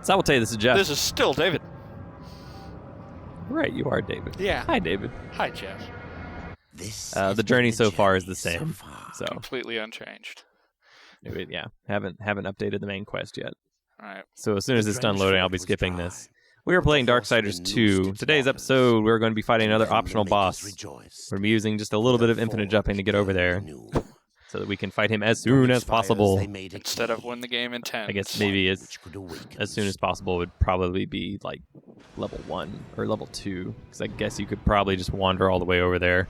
Sabote, this is Jeff. This is still David. Right, you are David. Yeah. Hi, David. Hi, Jeff. The journey so far is the same. So Completely unchanged. yeah, haven't updated the main quest yet. All right. So as soon as it's done loading, I'll be skipping this. We are playing Darksiders 2. Today's episode, we're going to be fighting another optional boss. We're going to be using just a little bit of infinite jumping to get over there, so that we can fight him as soon as possible. Instead of win the game in 10. I guess maybe as soon as possible would probably be like level 1 or level 2, because I guess you could probably just wander all the way over there.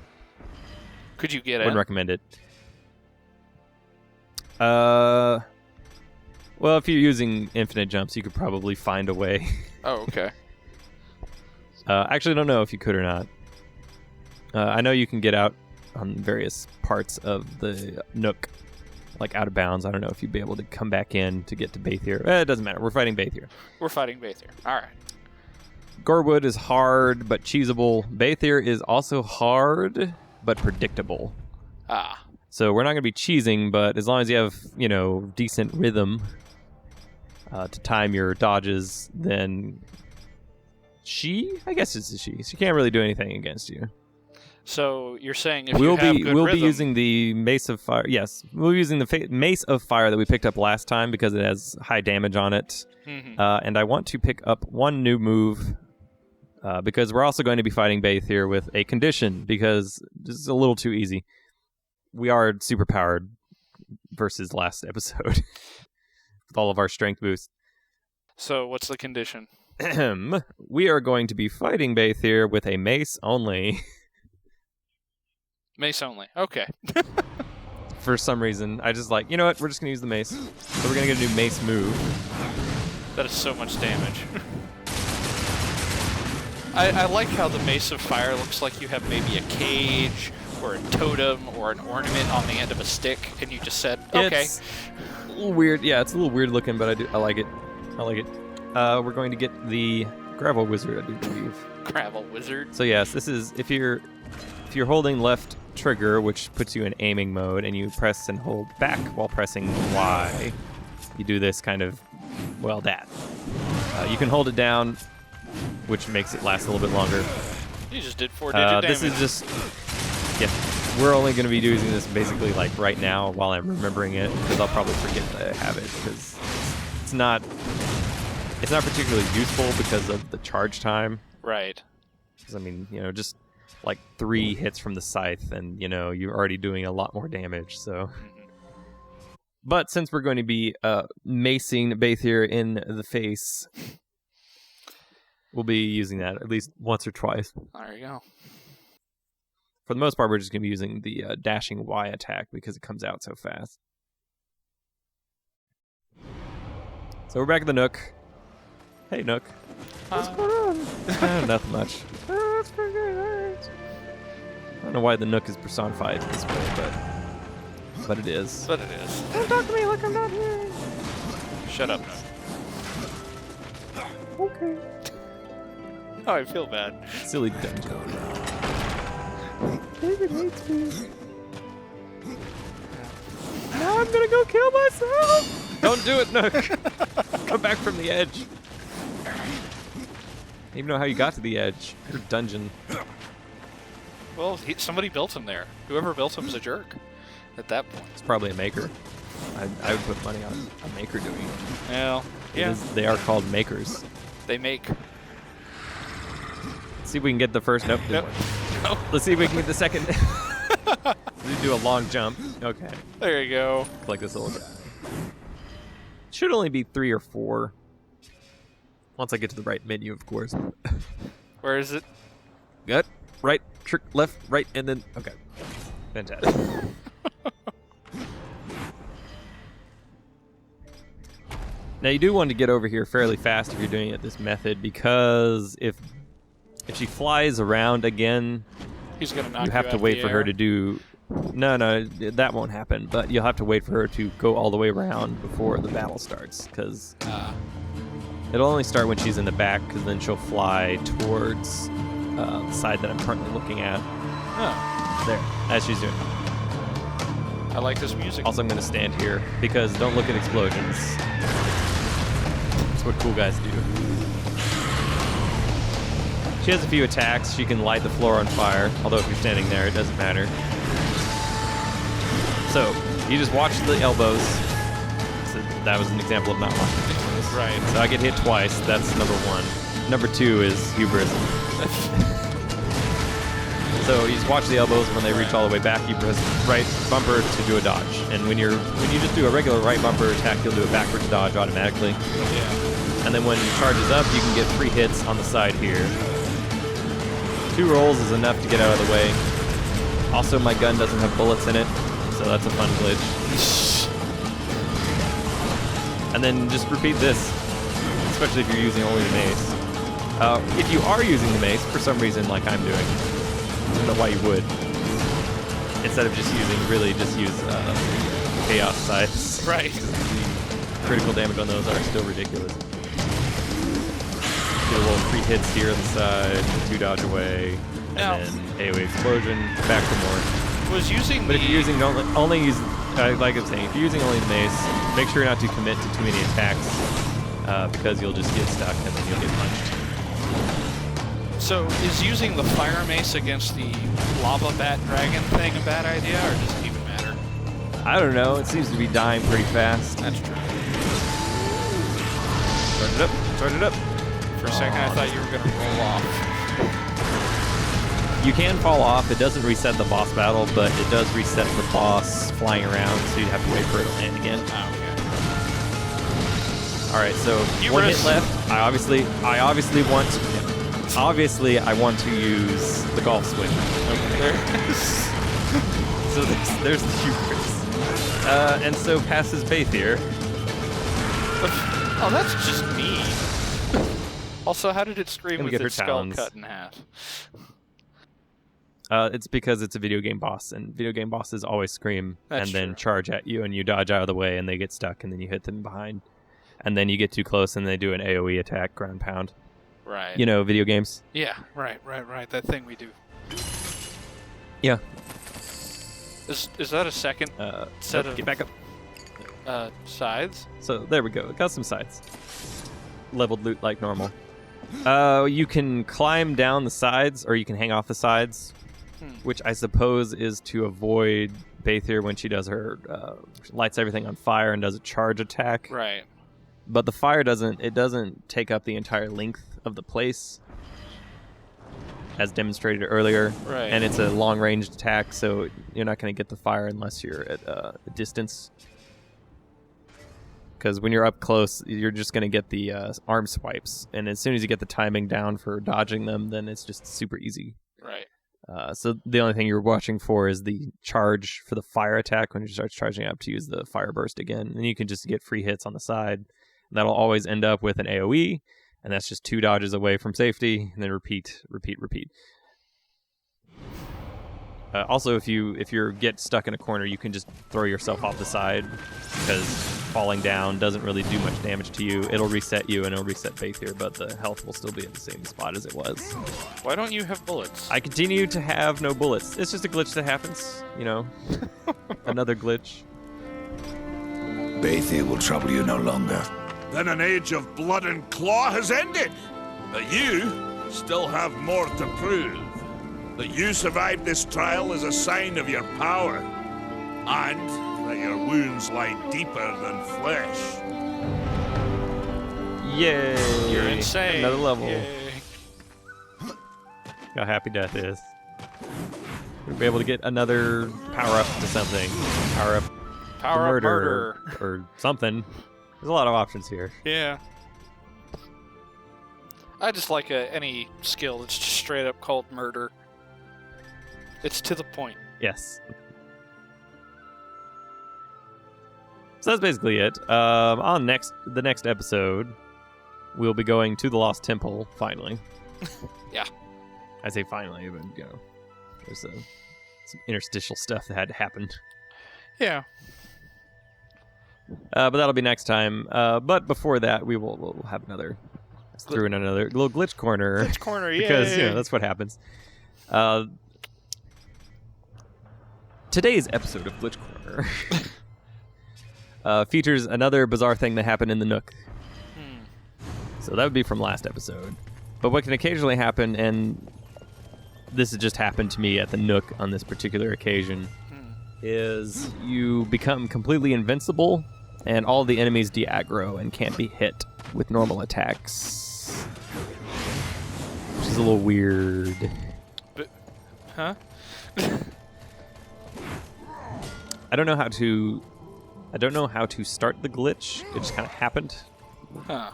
Could you get Wouldn't in? recommend it. Well, if you're using infinite jumps, you could probably find a way. Oh, okay. Actually, I don't know if you could or not. I know you can get out on various parts of the Nook, like out of bounds. I don't know if you'd be able to come back in to get to Bheithir. It doesn't matter. We're fighting Bheithir. We're fighting Bheithir. All right. Gorwood is hard but cheesable. Bheithir is also hard but predictable. Ah. So we're not going to be cheesing, but as long as you have, decent rhythm to time your dodges, then I guess it's a she. She can't really do anything against you. So you're saying if you have good we'll rhythm... be using the Mace of Fire. Yes, we'll be using the Mace of Fire that we picked up last time because it has high damage on it. Mm-hmm. And I want to pick up one new move because we're also going to be fighting Bheithir with a condition because this is a little too easy. We are super powered versus last episode with all of our strength boosts. So what's the condition? We are going to be fighting Bheithir with a mace only. Mace only. Okay. For some reason, I just you know what? We're just going to use the mace. So we're going to get a new mace move. That is so much damage. I like how the Mace of Fire looks like you have maybe a cage or a totem or an ornament on the end of a stick, and you just said, okay. It's a little weird. Yeah, it's a little weird looking, but I like it. I like it. We're going to get the Gravel Wizard, I do believe. Gravel Wizard. So yes, this is if you're holding left trigger, which puts you in aiming mode, and you press and hold back while pressing Y, you do this kind of, that. You can hold it down, which makes it last a little bit longer. You just did 4-digit damage. This is just, we're only going to be using this basically right now while I'm remembering it, because I'll probably forget that I have it, because it's not particularly useful because of the charge time. Right. Because, just 3 hits from the scythe, and, you're already doing a lot more damage, so... But since we're going to be macing Bheithir in the face, we'll be using that at least once or twice. There you go. For the most part, we're just going to be using the dashing Y attack because it comes out so fast. So we're back at the Nook. Hey, Nook. What's going on? Nothing much. That's pretty good. Right. I don't know why the Nook is personified this way, but it is. But it is. Don't talk to me like I'm not here. Shut up. Okay. Oh, I feel bad. Silly dungeon. David hates me. Now I'm gonna go kill myself. Don't do it, Nook. Come back from the edge. I don't even know how you got to the edge. Your dungeon. Well, somebody built him there. Whoever built him's a jerk. At that point. It's probably a maker. I would put money on a maker doing it. Well, yeah. They are called makers. They make. Let's see if we can get the first. Nope. Nope. Nope. Let's see if we can get the second. We do a long jump. Okay. There you go. Like this little guy. Should only be 3 or 4. Once I get to the right menu, of course. Where is it? Gut, right, left, right, and then... Okay. Fantastic. Now, you do want to get over here fairly fast if you're doing it this method, because if she flies around again, he's gonna knock you have to wait for her to do... No, that won't happen, but you'll have to wait for her to go all the way around before the battle starts, because it'll only start when she's in the back, because then she'll fly towards the side that I'm currently looking at. Oh. There, as she's doing. I like this music. Also, I'm going to stand here, because don't look at explosions. That's what cool guys do. She has a few attacks. She can light the floor on fire, although if you're standing there, it doesn't matter. So, you just watch the elbows. So that was an example of not watching the elbows. Right. So I get hit twice. That's number 1. Number 2 is hubris. So you just watch the elbows. When they reach all the way back, you press right bumper to do a dodge. And when you just do a regular right bumper attack, you'll do a backwards dodge automatically. Yeah. And then when it charges up, you can get 3 hits on the side here. 2 rolls is enough to get out of the way. Also, my gun doesn't have bullets in it, so that's a fun glitch. And then just repeat this, especially if you're using only the mace. If you are using the mace, for some reason, like I'm doing, I don't know why you would. Instead of just use chaos scythes. Right. Critical damage on those are still ridiculous. Get a little 3 hits here on the side, 2 dodge away, and then AoE explosion, back for more. Was using But if you're using only use, like I'm saying, if you're using only the mace, make sure not to commit to too many attacks, because you'll just get stuck and then you'll get punched. So, is using the fire mace against the lava bat dragon thing a bad idea, or does it even matter? I don't know. It seems to be dying pretty fast. That's true. Charge it up. Charge it up. For a second, I thought you were going to roll off. You can fall off. It doesn't reset the boss battle, but it does reset the boss flying around, so you'd have to wait for it to land again. Oh, okay. All right, so Hubris. 1 hit left. Obviously, I want to use the golf swing. Okay. So there's the hubris. And so passes Bheithir. Oh, that's just mean. Also, how did it scream with its skull talons cut in half? It's because it's a video game boss, and video game bosses always scream then charge at you, and you dodge out of the way, and they get stuck, and then you hit them behind. And then you get too close, and they do an AoE attack, ground pound. Right. You know, video games. Yeah, right. That thing we do. Yeah. Is that a second set of... Get back up. Sides? So, there we go. Got some sides. Leveled loot like normal. You can climb down the sides, or you can hang off the sides, which I suppose is to avoid Bheithir when she does her lights everything on fire and does a charge attack. Right. But the fire doesn't take up the entire length of the place, as demonstrated earlier. Right. And it's a long-ranged attack, so you're not going to get the fire unless you're at a distance. Because when you're up close, you're just going to get the arm swipes. And as soon as you get the timing down for dodging them, then it's just super easy. Right. So the only thing you're watching for is the charge for the fire attack when it starts charging up to use the fire burst again. And you can just get free hits on the side. That'll always end up with an AoE, and that's just 2 dodges away from safety, and then repeat. Also, if you get stuck in a corner, you can just throw yourself off the side, because falling down doesn't really do much damage to you. It'll reset you, and it'll reset Bheithir, but the health will still be in the same spot as it was. Why don't you have bullets? I continue to have no bullets. It's just a glitch that happens, you know. Another glitch. Bheithir will trouble you no longer. Then an age of blood and claw has ended. But you still have more to prove. That you survived this trial is a sign of your power. And that your wounds lie deeper than flesh. Yay! You're insane. Another level. Yay. How happy Death is. We'll be able to get another power-up to something. Power-up to murder. Or something. There's a lot of options here. Yeah. I just like any skill that's just straight up called murder. It's to the point. Yes. So that's basically it. On the next episode, we'll be going to the Lost Temple, finally. Yeah. I say finally, but, you know, there's some interstitial stuff that had to happen. Yeah. But that'll be next time. But before that, we'll have another... threw in another little glitch corner. Glitch corner, yeah. Because, you know, that's what happens. Today's episode of Glitch Corner features another bizarre thing that happened in the Nook. So that would be from last episode. But what can occasionally happen, and this has just happened to me at the Nook on this particular occasion, is you become completely invincible, and all the enemies de-aggro and can't be hit with normal attacks. Which is a little weird. But, huh? I don't know how to start the glitch. It just kind of happened. Huh.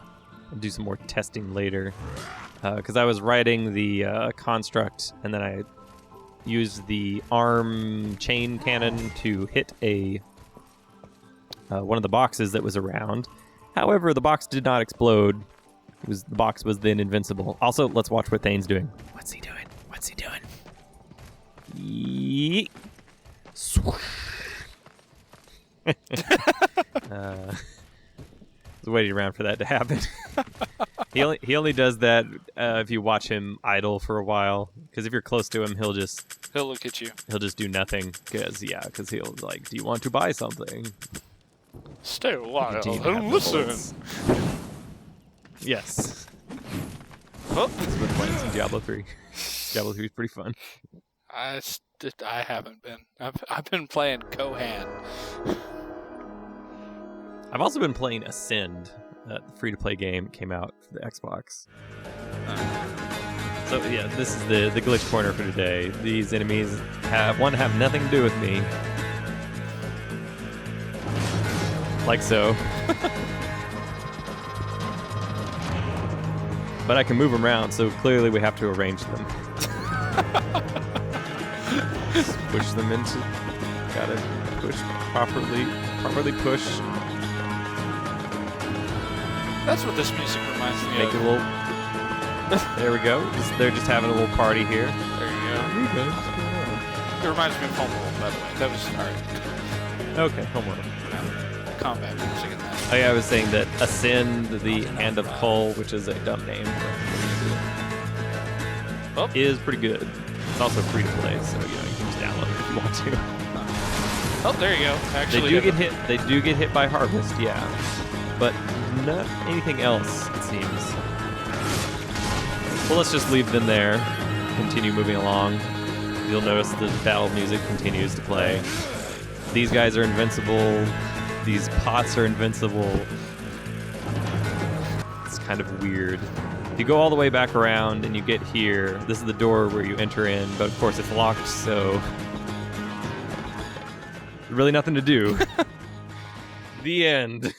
I'll do some more testing later. Because I was riding the construct, and then I used the arm chain cannon to hit one of the boxes that was around. However, the box did not explode. The box was then invincible. Also, let's watch what Thane's doing. What's he doing? Yeet. Swoosh. I was waiting around for that to happen. He only does that if you watch him idle for a while. Because if you're close to him, he'll look at you. He'll just do nothing. Because he'll like, do you want to buy something? Stay a while and listen. Yes. Oh. I've been playing some Diablo 3. Diablo 3 is pretty fun. I haven't been. I've been playing Kohan. I've also been playing Ascend, the free-to-play game that came out for the Xbox. So yeah, this is the glitch corner for today. These enemies have nothing to do with me. Like so. But I can move them around, so clearly we have to arrange them. Push them into... Gotta push properly push. That's what this music reminds me Make of. it a little... There we go. They're just having a little party here. There you go. Here you go. What's going on? It reminds me of Homeworld, by the way. That was alright. Okay, Homeworld. Combat music in that. Oh yeah, I was saying that Ascend, the Hand of Kull, which is a dumb name, is pretty good. It's also free to play, so you can just download it if you want to. Oh, there you go. Actually, They do get hit by Harvest, yeah, but not anything else, it seems. Well, let's just leave them there. Continue moving along. You'll notice the battle music continues to play. These guys are invincible. These pots are invincible. It's kind of weird. If you go all the way back around and you get here, this is the door where you enter in, but of course it's locked, so really nothing to do. The end.